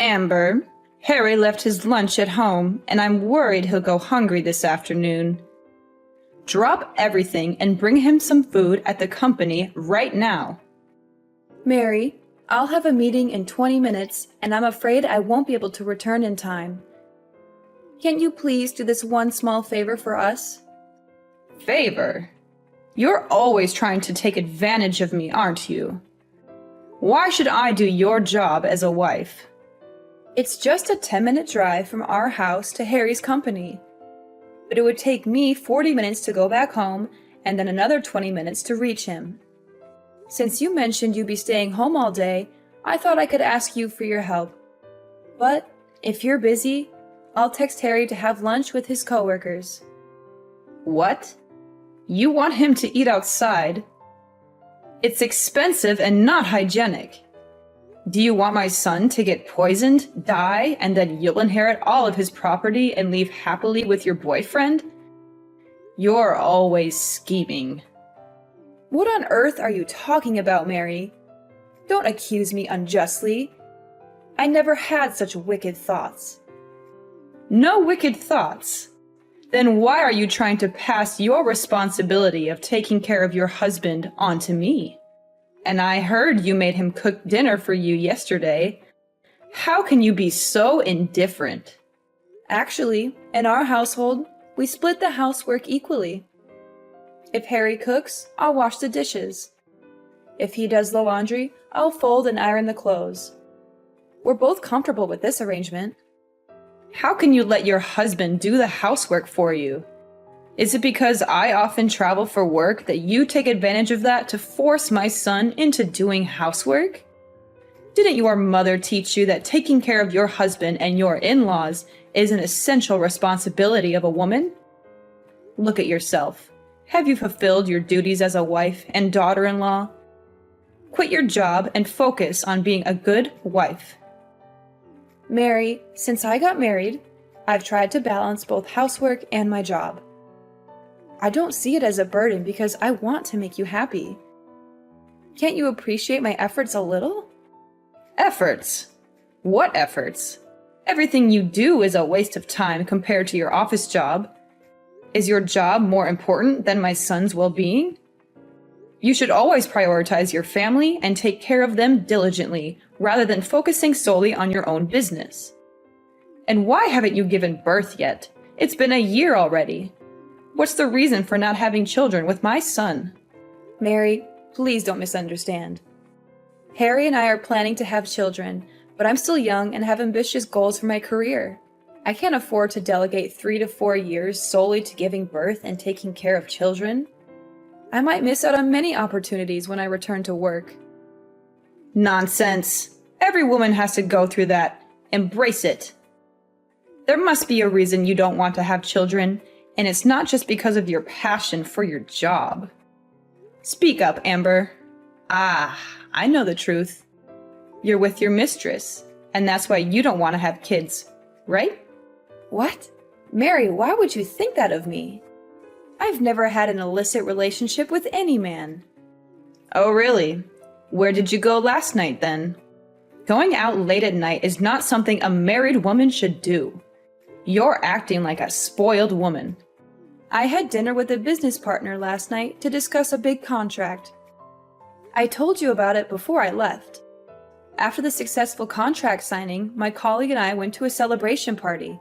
Amber, Harry left his lunch at home, and I'm worried he'll go hungry this afternoon. Drop everything and bring him some food at the company right now. Mary, I'll have a meeting in 20 minutes, and I'm afraid I won't be able to return in time. Can't you please do this one small favor for us? Favor? You're always trying to take advantage of me, aren't you? Why should I do your job as a wife? It's just a 10-minute drive from our house to Harry's company. But it would take me 40 minutes to go back home and then another 20 minutes to reach him. Since you mentioned you'd be staying home all day, I thought I could ask you for your help. But if you're busy, I'll text Harry to have lunch with his coworkers. What? You want him to eat outside? It's expensive and not hygienic. Do you want my son to get poisoned, die, and then you'll inherit all of his property and leave happily with your boyfriend? You're always scheming. What on earth are you talking about, Mary? Don't accuse me unjustly. I never had such wicked thoughts. No wicked thoughts? Then why are you trying to pass your responsibility of taking care of your husband onto me? And I heard you made him cook dinner for you yesterday. How can you be so indifferent? Actually, in our household, we split the housework equally. If Harry cooks, I'll wash the dishes. If he does the laundry, I'll fold and iron the clothes. We're both comfortable with this arrangement. How can you let your husband do the housework for you? Is it because I often travel for work that you take advantage of that to force my son into doing housework? Didn't your mother teach you that taking care of your husband and your in-laws is an essential responsibility of a woman? Look at yourself. Have you fulfilled your duties as a wife and daughter-in-law? Quit your job and focus on being a good wife. Mary, since I got married, I've tried to balance both housework and my job. I don't see it as a burden because I want to make you happy. Can't you appreciate my efforts a little? Efforts? What efforts? Everything you do is a waste of time compared to your office job. Is your job more important than my son's well-being? You should always prioritize your family and take care of them diligently, rather than focusing solely on your own business. And why haven't you given birth yet? It's been a year already. What's the reason for not having children with my son? Mary, please don't misunderstand. Harry and I are planning to have children, but I'm still young and have ambitious goals for my career. I can't afford to delegate 3 to 4 years solely to giving birth and taking care of children. I might miss out on many opportunities when I return to work. Nonsense. Every woman has to go through that. Embrace it. There must be a reason you don't want to have children, and it's not just because of your passion for your job. Speak up, Amber. I know the truth. You're with your mistress, and that's why you don't want to have kids, right? What? Mary, why would you think that of me? I've never had an illicit relationship with any man. Oh, really? Where did you go last night, then? Going out late at night is not something a married woman should do. You're acting like a spoiled woman. I had dinner with a business partner last night to discuss a big contract. I told you about it before I left. After the successful contract signing, my colleague and I went to a celebration party.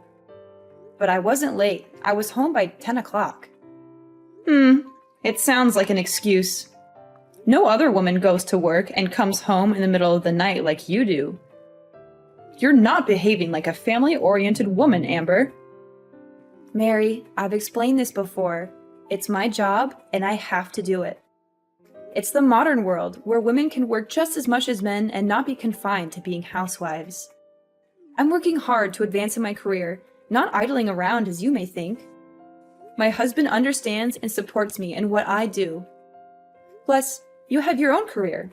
But I wasn't late. I was home by 10 o'clock. It sounds like an excuse. No other woman goes to work and comes home in the middle of the night like you do. You're not behaving like a family-oriented woman, Amber. Mary, I've explained this before. It's my job, and I have to do it. It's the modern world, where women can work just as much as men and not be confined to being housewives. I'm working hard to advance in my career, not idling around as you may think. My husband understands and supports me in what I do. Plus, you have your own career.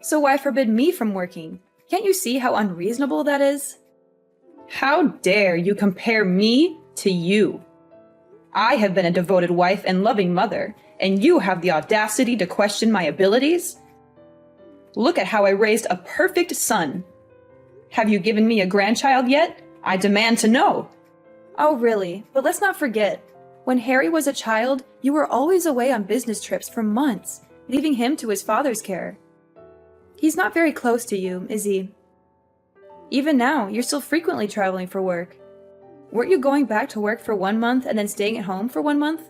So why forbid me from working? Can't you see how unreasonable that is? How dare you compare me to you? I have been a devoted wife and loving mother, and you have the audacity to question my abilities? Look at how I raised a perfect son. Have you given me a grandchild yet? I demand to know. Oh, really? But let's not forget, when Harry was a child, you were always away on business trips for months, leaving him to his father's care. He's not very close to you, is he? Even now, you're still frequently traveling for work. Weren't you going back to work for 1 month and then staying at home for 1 month?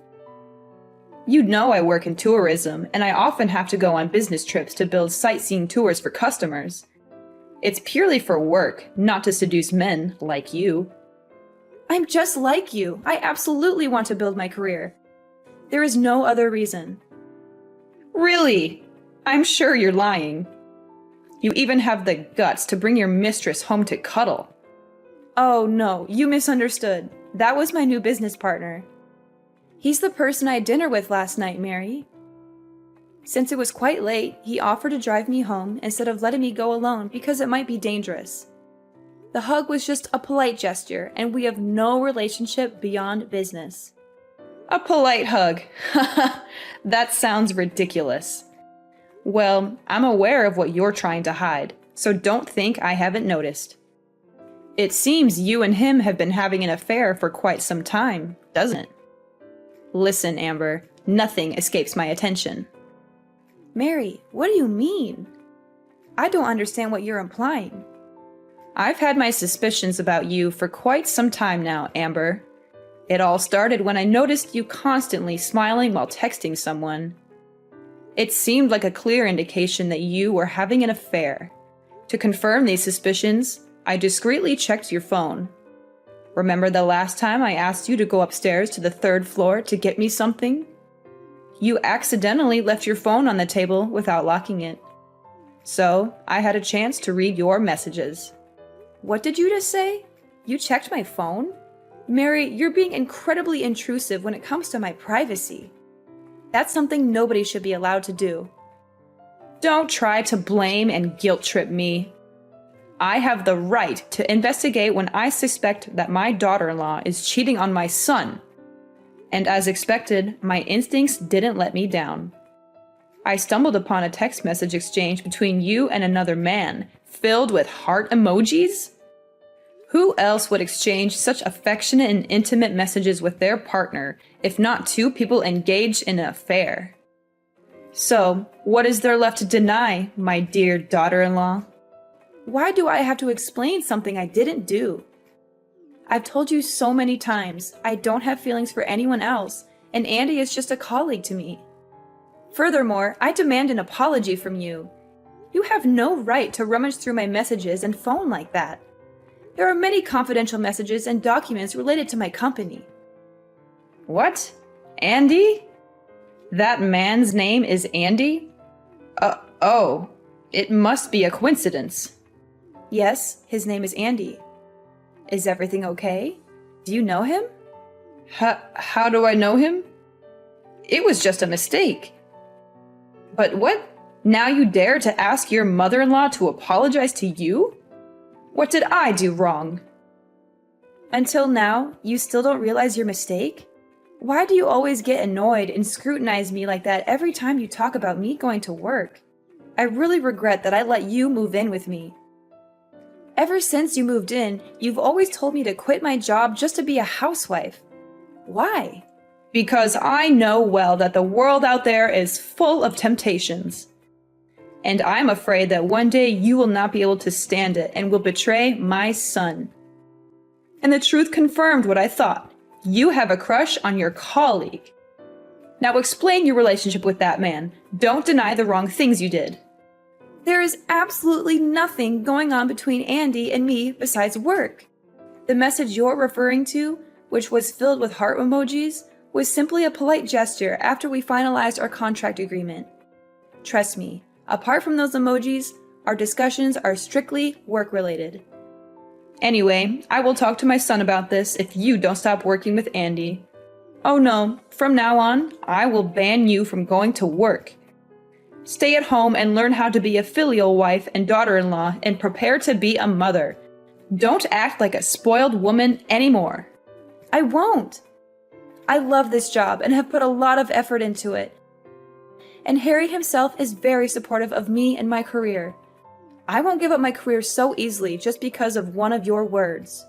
You know I work in tourism, and I often have to go on business trips to build sightseeing tours for customers. It's purely for work, not to seduce men like you. I'm just like you. I absolutely want to build my career. There is no other reason. Really? I'm sure you're lying. You even have the guts to bring your mistress home to cuddle. Oh no, you misunderstood. That was my new business partner. He's the person I had dinner with last night, Mary. Since it was quite late, he offered to drive me home instead of letting me go alone because it might be dangerous. The hug was just a polite gesture, and we have no relationship beyond business. A polite hug. That sounds ridiculous. Well, I'm aware of what you're trying to hide, so don't think I haven't noticed. It seems you and him have been having an affair for quite some time, doesn't it? Listen, Amber, nothing escapes my attention. Mary, what do you mean? I don't understand what you're implying. I've had my suspicions about you for quite some time now, Amber. It all started when I noticed you constantly smiling while texting someone. It seemed like a clear indication that you were having an affair. To confirm these suspicions, I discreetly checked your phone. Remember the last time I asked you to go upstairs to the 3rd floor to get me something? You accidentally left your phone on the table without locking it. So, I had a chance to read your messages. What did you just say? You checked my phone? Mary, you're being incredibly intrusive when it comes to my privacy. That's something nobody should be allowed to do. Don't try to blame and guilt trip me. I have the right to investigate when I suspect that my daughter-in-law is cheating on my son. And as expected, my instincts didn't let me down. I stumbled upon a text message exchange between you and another man, filled with heart emojis? Who else would exchange such affectionate and intimate messages with their partner, if not two people engaged in an affair? So, what is there left to deny, my dear daughter-in-law? Why do I have to explain something I didn't do? I've told you so many times, I don't have feelings for anyone else, and Andy is just a colleague to me. Furthermore, I demand an apology from you. You have no right to rummage through my messages and phone like that. There are many confidential messages and documents related to my company. What? Andy? That man's name is Andy? Oh, it must be a coincidence. Yes, his name is Andy. Is everything okay? Do you know him? How do I know him? It was just a mistake. But what? Now you dare to ask your mother-in-law to apologize to you? What did I do wrong? Until now, you still don't realize your mistake? Why do you always get annoyed and scrutinize me like that every time you talk about me going to work? I really regret that I let you move in with me. Ever since you moved in, you've always told me to quit my job just to be a housewife. Why? Because I know well that the world out there is full of temptations. And I'm afraid that one day you will not be able to stand it and will betray my son. And the truth confirmed what I thought. You have a crush on your colleague. Now explain your relationship with that man. Don't deny the wrong things you did. There is absolutely nothing going on between Andy and me besides work. The message you're referring to, which was filled with heart emojis, was simply a polite gesture after we finalized our contract agreement. Trust me, apart from those emojis, our discussions are strictly work-related. Anyway, I will talk to my son about this if you don't stop working with Andy. Oh no, from now on, I will ban you from going to work. Stay at home and learn how to be a filial wife and daughter-in-law and prepare to be a mother. Don't act like a spoiled woman anymore. I won't. I love this job and have put a lot of effort into it. And Harry himself is very supportive of me and my career. I won't give up my career so easily just because of one of your words.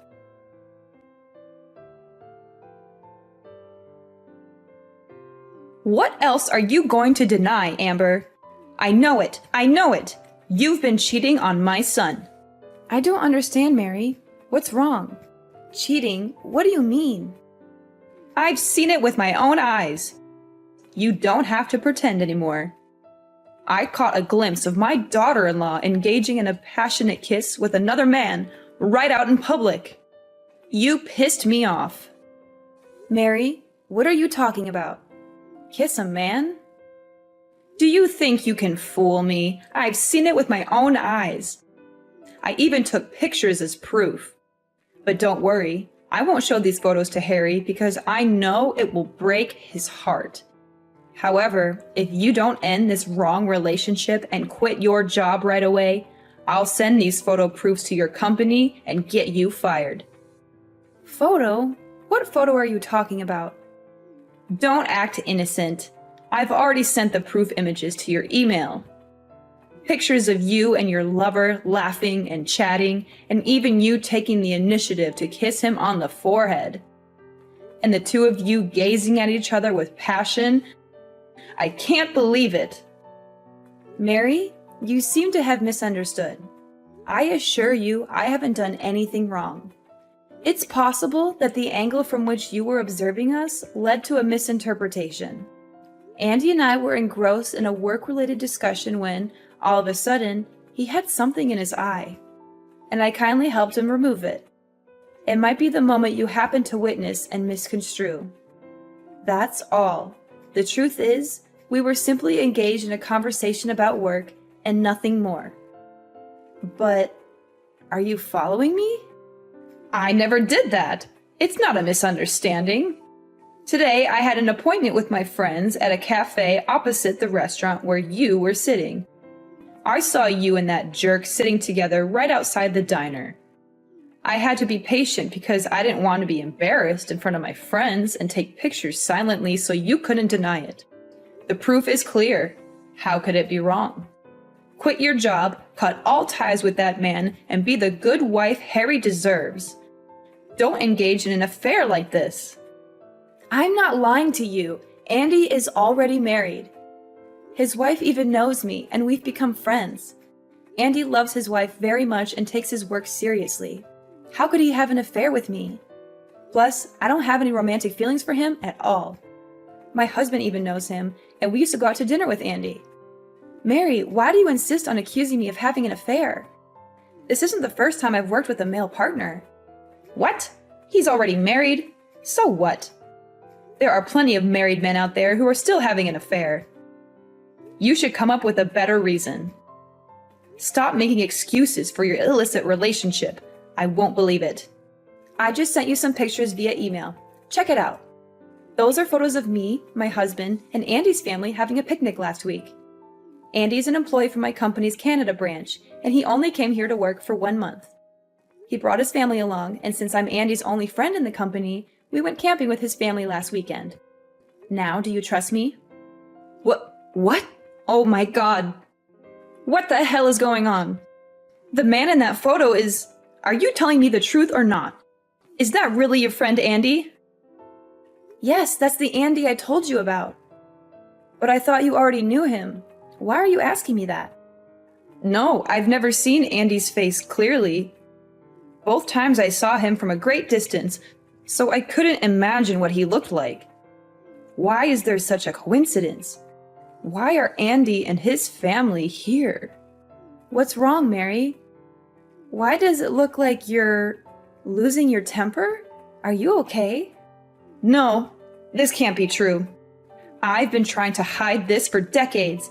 What else are you going to deny, Amber? I know it. I know it. You've been cheating on my son. I don't understand, Mary. What's wrong? Cheating? What do you mean? I've seen it with my own eyes. You don't have to pretend anymore. I caught a glimpse of my daughter-in-law engaging in a passionate kiss with another man right out in public. You pissed me off. Mary, what are you talking about? Kiss a man? Do you think you can fool me? I've seen it with my own eyes. I even took pictures as proof. But don't worry, I won't show these photos to Harry because I know it will break his heart. However, if you don't end this wrong relationship and quit your job right away, I'll send these photo proofs to your company and get you fired. Photo? What photo are you talking about? Don't act innocent. I've already sent the proof images to your email. Pictures of you and your lover laughing and chatting, and even you taking the initiative to kiss him on the forehead. And the two of you gazing at each other with passion. I can't believe it. Mary, you seem to have misunderstood. I assure you I haven't done anything wrong. It's possible that the angle from which you were observing us led to a misinterpretation. Andy and I were engrossed in a work-related discussion when, all of a sudden, he had something in his eye, and I kindly helped him remove it. It might be the moment you happened to witness and misconstrue. That's all. The truth is, we were simply engaged in a conversation about work and nothing more. But, are you following me? I never did that. It's not a misunderstanding. Today, I had an appointment with my friends at a cafe opposite the restaurant where you were sitting. I saw you and that jerk sitting together right outside the diner. I had to be patient because I didn't want to be embarrassed in front of my friends and take pictures silently so you couldn't deny it. The proof is clear. How could it be wrong? Quit your job, cut all ties with that man, and be the good wife Harry deserves. Don't engage in an affair like this. I'm not lying to you. Andy is already married. His wife even knows me, and we've become friends. Andy loves his wife very much and takes his work seriously. How could he have an affair with me? Plus, I don't have any romantic feelings for him at all. My husband even knows him, and we used to go out to dinner with Andy. Mary, why do you insist on accusing me of having an affair? This isn't the first time I've worked with a male partner. What? He's already married? So what? There are plenty of married men out there who are still having an affair. You should come up with a better reason. Stop making excuses for your illicit relationship. I won't believe it. I just sent you some pictures via email. Check it out. Those are photos of me, my husband, and Andy's family having a picnic last week. Andy's an employee from my company's Canada branch, and he only came here to work for 1 month. He brought his family along, and since I'm Andy's only friend in the company, we went camping with his family last weekend. Now, do you trust me? What? Oh my God. What the hell is going on? The man in that photo is... Are you telling me the truth or not? Is that really your friend Andy? Yes, that's the Andy I told you about. But I thought you already knew him. Why are you asking me that? No, I've never seen Andy's face clearly. Both times I saw him from a great distance, so I couldn't imagine what he looked like. Why is there such a coincidence? Why are Andy and his family here? What's wrong, Mary? Why does it look like you're losing your temper? Are you okay? No, this can't be true. I've been trying to hide this for decades.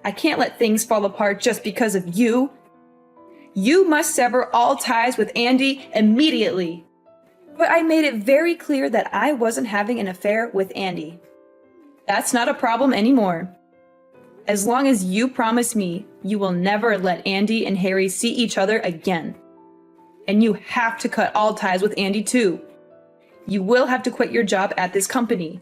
I can't let things fall apart just because of you. You must sever all ties with Andy immediately. But I made it very clear that I wasn't having an affair with Andy. That's not a problem anymore. As long as you promise me you will never let Andy and Harry see each other again. And you have to cut all ties with Andy too. You will have to quit your job at this company.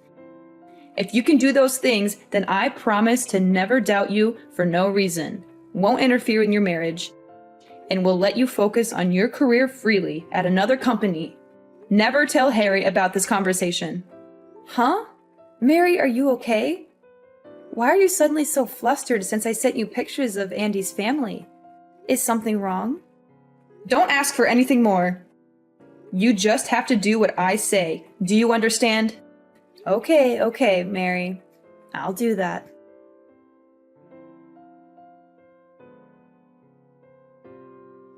If you can do those things, then I promise to never doubt you for no reason. won't interfere in your marriage, and will let you focus on your career freely at another company. Never tell Harry about this conversation. Huh? Mary, are you okay? Why are you suddenly so flustered since I sent you pictures of Andy's family? Is something wrong? Don't ask for anything more. You just have to do what I say. Do you understand? Okay, Mary. I'll do that.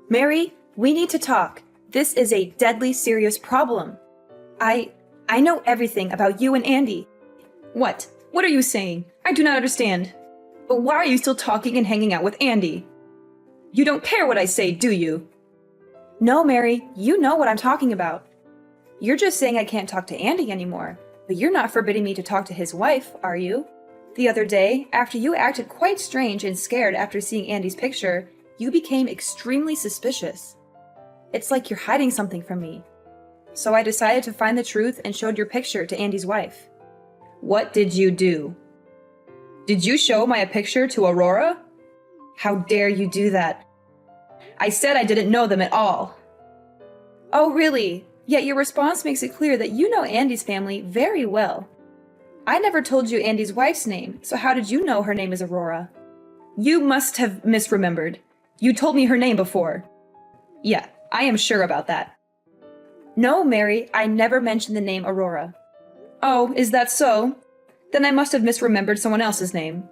Mary, we need to talk. This is a deadly serious problem. I know everything about you and Andy. What? What are you saying? I do not understand. But why are you still talking and hanging out with Andy? You don't care what I say, do you? No, Mary, you know what I'm talking about. You're just saying I can't talk to Andy anymore, but you're not forbidding me to talk to his wife, are you? The other day, after you acted quite strange and scared after seeing Andy's picture, you became extremely suspicious. It's like you're hiding something from me. So I decided to find the truth and showed your picture to Andy's wife. What did you do? Did you show my picture to Aurora? How dare you do that? I said I didn't know them at all. Oh, really? Yet your response makes it clear that you know Andy's family very well. I never told you Andy's wife's name, so how did you know her name is Aurora? You must have misremembered. You told me her name before. Yeah, I am sure about that. No, Mary, I never mentioned the name Aurora. Oh, is that so? Then I must have misremembered someone else's name.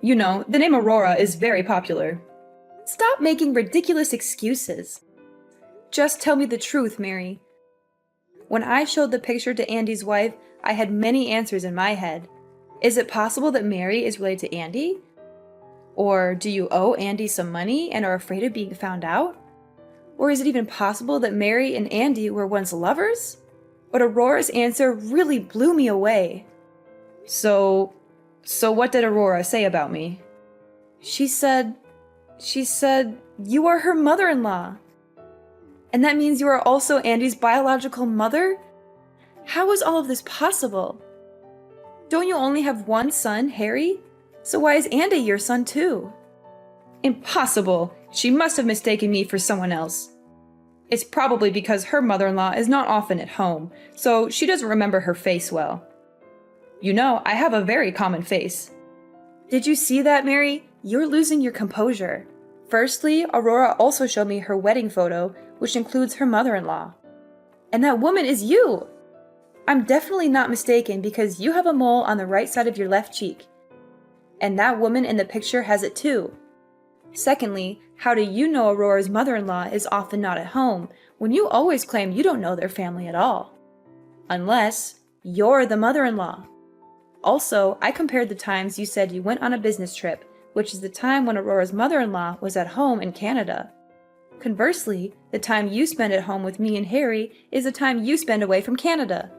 You know, the name Aurora is very popular. Stop making ridiculous excuses. Just tell me the truth, Mary. When I showed the picture to Andy's wife, I had many answers in my head. Is it possible that Mary is related to Andy? Or do you owe Andy some money and are afraid of being found out? Or is it even possible that Mary and Andy were once lovers? But Aurora's answer really blew me away. So what did Aurora say about me? She said, you are her mother-in-law. And that means you are also Andy's biological mother? How is all of this possible? Don't you only have one son, Harry? So why is Andy your son too? Impossible! She must have mistaken me for someone else. It's probably because her mother-in-law is not often at home, so she doesn't remember her face well. You know, I have a very common face. Did you see that, Mary? You're losing your composure. Firstly, Aurora also showed me her wedding photo, which includes her mother-in-law. And that woman is you! I'm definitely not mistaken because you have a mole on the right side of your left cheek. And that woman in the picture has it too. Secondly, how do you know Aurora's mother-in-law is often not at home when you always claim you don't know their family at all? Unless you're the mother-in-law. Also, I compared the times you said you went on a business trip, which is the time when Aurora's mother-in-law was at home in Canada. Conversely, the time you spend at home with me and Harry is the time you spend away from Canada.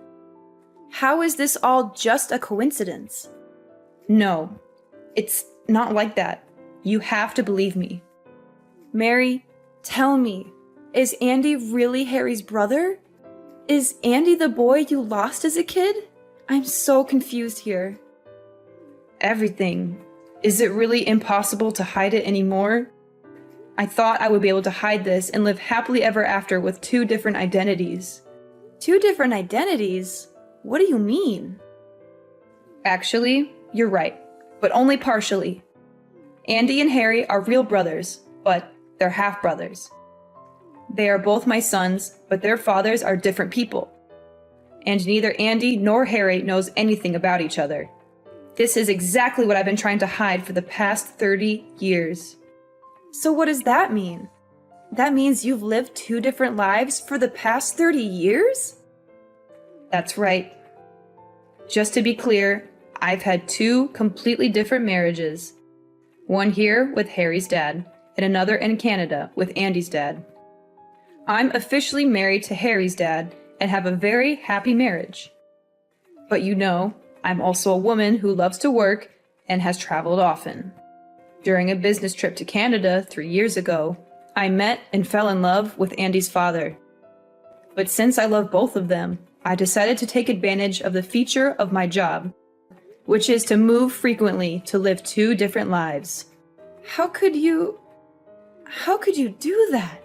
How is this all just a coincidence? No, it's not like that. You have to believe me. Mary, tell me, is Andy really Harry's brother? Is Andy the boy you lost as a kid? I'm so confused here. Everything. Is it really impossible to hide it anymore? I thought I would be able to hide this and live happily ever after with 2 different identities. 2 different identities? What do you mean? Actually, you're right, but only partially. Andy and Harry are real brothers, but they're half-brothers. They are both my sons, but their fathers are different people. And neither Andy nor Harry knows anything about each other. This is exactly what I've been trying to hide for the past 30 years. So what does that mean? That means you've lived 2 different lives for the past 30 years? That's right. Just to be clear, I've had 2 completely different marriages. One here with Harry's dad, and another in Canada with Andy's dad. I'm officially married to Harry's dad and have a very happy marriage. But you know, I'm also a woman who loves to work and has traveled often. During a business trip to Canada 3 years ago, I met and fell in love with Andy's father. But since I love both of them, I decided to take advantage of the feature of my job, which is to move frequently to live 2 different lives. How could you do that?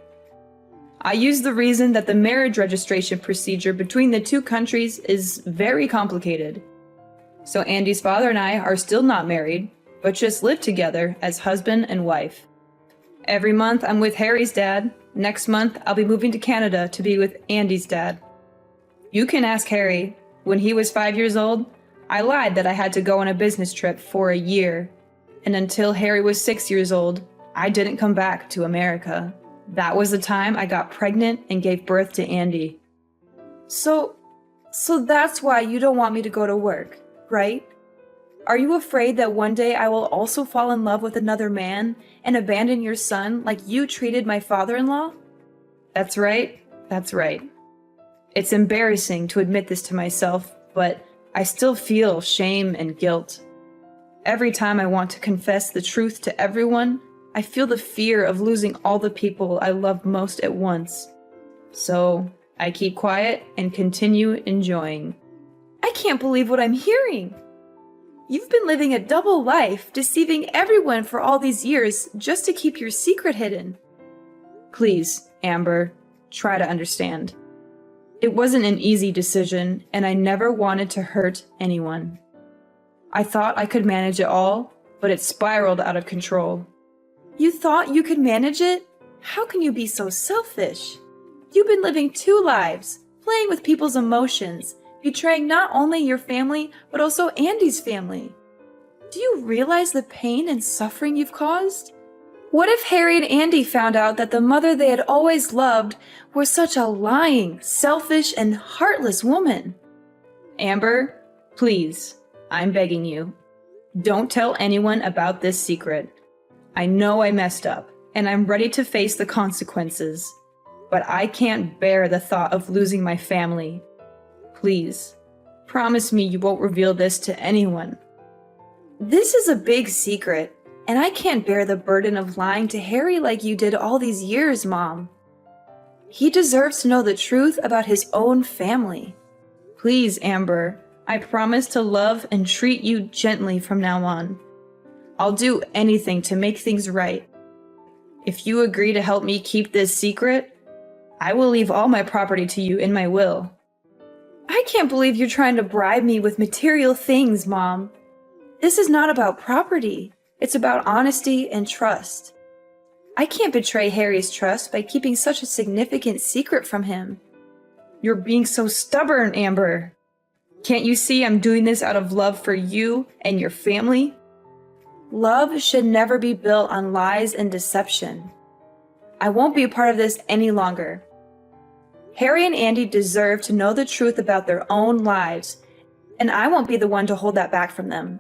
I use the reason that the marriage registration procedure between the two countries is very complicated. So Andy's father and I are still not married, but just live together as husband and wife. Every month I'm with Harry's dad. Next month I'll be moving to Canada to be with Andy's dad. You can ask Harry. When he was 5 years old, I lied that I had to go on a business trip for a year. And until Harry was 6 years old, I didn't come back to America. That was the time I got pregnant and gave birth to Andy. So that's why you don't want me to go to work, right? Are you afraid that one day I will also fall in love with another man and abandon your son like you treated my father-in-law? That's right. That's right. It's embarrassing to admit this to myself, but I still feel shame and guilt. Every time I want to confess the truth to everyone, I feel the fear of losing all the people I love most at once. So I keep quiet and continue enjoying. I can't believe what I'm hearing. You've been living a double life, deceiving everyone for all these years just to keep your secret hidden. Please, Amber, try to understand. It wasn't an easy decision, and I never wanted to hurt anyone. I thought I could manage it all, but it spiraled out of control. You thought you could manage it? How can you be so selfish? You've been living two lives, playing with people's emotions, betraying not only your family, but also Andy's family. Do you realize the pain and suffering you've caused? What if Harry and Andy found out that the mother they had always loved was such a lying, selfish, and heartless woman? Amber, please, I'm begging you. Don't tell anyone about this secret. I know I messed up, and I'm ready to face the consequences. But I can't bear the thought of losing my family. Please, promise me you won't reveal this to anyone. This is a big secret, and I can't bear the burden of lying to Harry like you did all these years, Mom. He deserves to know the truth about his own family. Please, Amber, I promise to love and treat you gently from now on. I'll do anything to make things right. If you agree to help me keep this secret, I will leave all my property to you in my will. I can't believe you're trying to bribe me with material things, Mom. This is not about property. It's about honesty and trust. I can't betray Harry's trust by keeping such a significant secret from him. You're being so stubborn, Amber. Can't you see I'm doing this out of love for you and your family? Love should never be built on lies and deception. I won't be a part of this any longer. Harry and Andy deserve to know the truth about their own lives, and I won't be the one to hold that back from them.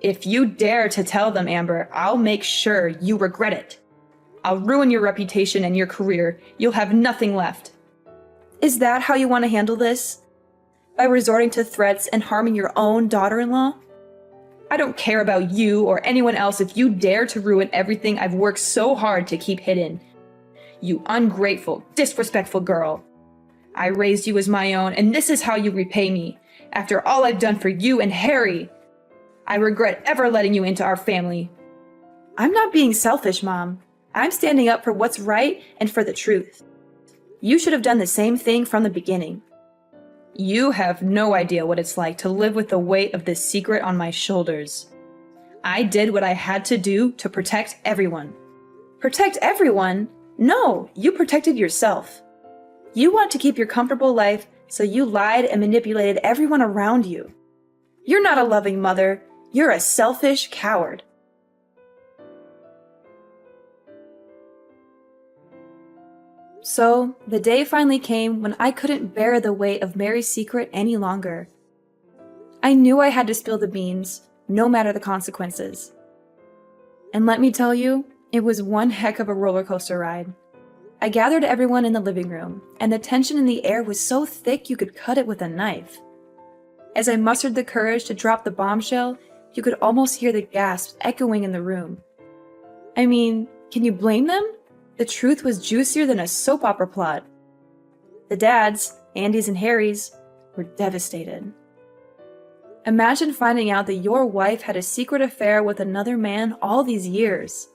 If you dare to tell them, Amber, I'll make sure you regret it. I'll ruin your reputation and your career. You'll have nothing left. Is that how you want to handle this? By resorting to threats and harming your own daughter-in-law? I don't care about you or anyone else if you dare to ruin everything I've worked so hard to keep hidden. You ungrateful, disrespectful girl. I raised you as my own, and this is how you repay me, after all I've done for you and Harry. I regret ever letting you into our family. I'm not being selfish, Mom. I'm standing up for what's right and for the truth. You should have done the same thing from the beginning. You have no idea what it's like to live with the weight of this secret on my shoulders. I did what I had to do to protect everyone. Protect everyone? No, you protected yourself. You want to keep your comfortable life, so you lied and manipulated everyone around you. You're not a loving mother. You're a selfish coward. So, the day finally came when I couldn't bear the weight of Mary's secret any longer. I knew I had to spill the beans, no matter the consequences. And let me tell you, it was one heck of a roller coaster ride. I gathered everyone in the living room, and the tension in the air was so thick you could cut it with a knife. As I mustered the courage to drop the bombshell, you could almost hear the gasps echoing in the room. I mean, can you blame them? The truth was juicier than a soap opera plot. The dads, Andy's and Harry's, were devastated. Imagine finding out that your wife had a secret affair with another man all these years.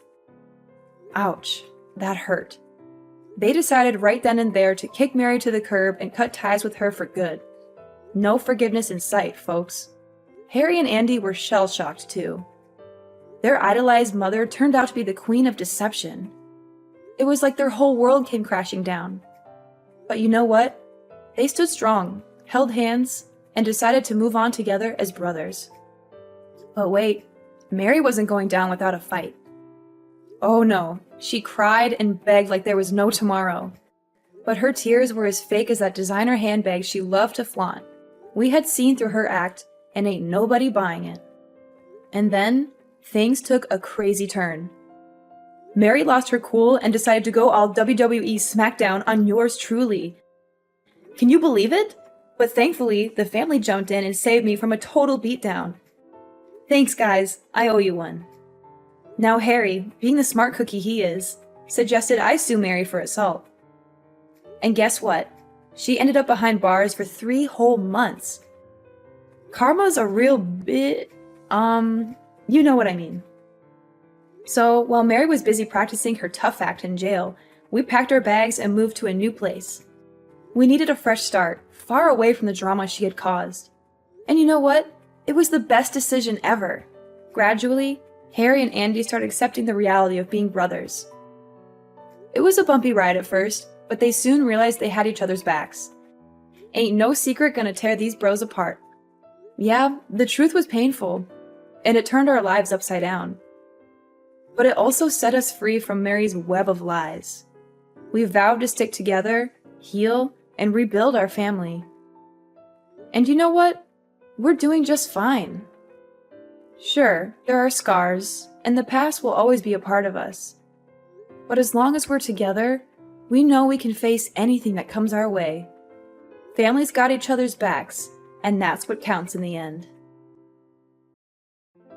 Ouch, that hurt. They decided right then and there to kick Mary to the curb and cut ties with her for good. No forgiveness in sight, folks. Harry and Andy were shell-shocked too. Their idolized mother turned out to be the queen of deception. It was like their whole world came crashing down. But you know what? They stood strong, held hands, and decided to move on together as brothers. But wait, Mary wasn't going down without a fight. Oh no, she cried and begged like there was no tomorrow. But her tears were as fake as that designer handbag she loved to flaunt. We had seen through her act, and ain't nobody buying it. And then, things took a crazy turn. Mary lost her cool and decided to go all WWE SmackDown on yours truly. Can you believe it? But thankfully, the family jumped in and saved me from a total beatdown. Thanks, guys. I owe you one. Now Harry, being the smart cookie he is, suggested I sue Mary for assault. And guess what? She ended up behind bars for 3 whole months. Karma's a real bit, you know what I mean. So, while Mary was busy practicing her tough act in jail, we packed our bags and moved to a new place. We needed a fresh start, far away from the drama she had caused. And you know what? It was the best decision ever. Gradually, Harry and Andy started accepting the reality of being brothers. It was a bumpy ride at first, but they soon realized they had each other's backs. Ain't no secret gonna tear these bros apart. Yeah, the truth was painful, and it turned our lives upside down. But it also set us free from Mary's web of lies. We vowed to stick together, heal, and rebuild our family. And you know what? We're doing just fine. Sure, there are scars, and the past will always be a part of us. But as long as we're together, we know we can face anything that comes our way. Families got each other's backs, and that's what counts in the end.